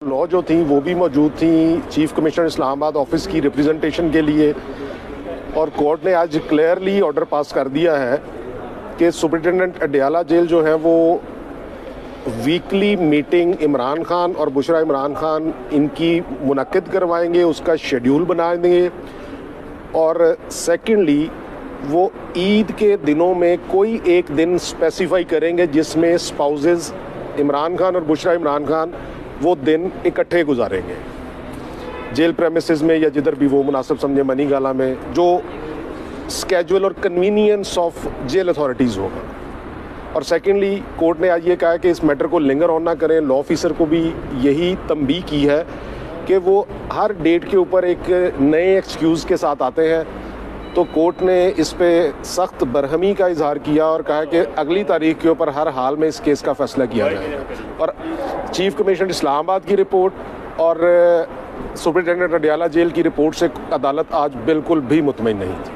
Law जो थी वो भी मौजूद थी चीफ कमिश्नर इस्लामाबाद ऑफिस की रिप्रेजेंटेशन के लिए, और कोर्ट ने आज क्लियरली ऑर्डर पास कर दिया है कि सुपरिटेंडेंट अडयाला जेल जो है वो वीकली मीटिंग इमरान खान और बुशरा इमरान खान इनकी मुनक्किद करवाएंगे, उसका शेड्यूल बना देंगे। और सेकेंडली वो ईद के दिनों में कोई एक दिन स्पेसिफाई करेंगे जिसमें स्पाउसेस इमरान खान और बुशरा इमरान खान वो दिन इकट्ठे गुजारेंगे जेल प्रेमिसेस में या जिधर भी वो मुनासिब समझे, मनी गाला में, जो स्केजुअल और कन्वीनियंस ऑफ जेल अथॉरिटीज़ होगा। और सेकेंडली कोर्ट ने आज ये कहा है कि इस मैटर को लिंगर ऑन ना करें। लॉ ऑफिसर को भी यही तंबीह की है कि वो हर डेट के ऊपर एक नए एक्सक्यूज़ के साथ आते हैं। तो कोर्ट ने इस पे सख्त बरहमी का इजहार किया और कहा कि अगली तारीख के ऊपर हर हाल में इस केस का फैसला किया जाएगा। और चीफ कमिश्नर इस्लामाबाद की रिपोर्ट और सुपरिटेंडेंट अडयाला जेल की रिपोर्ट से अदालत आज बिल्कुल भी मुतमईन नहीं थी।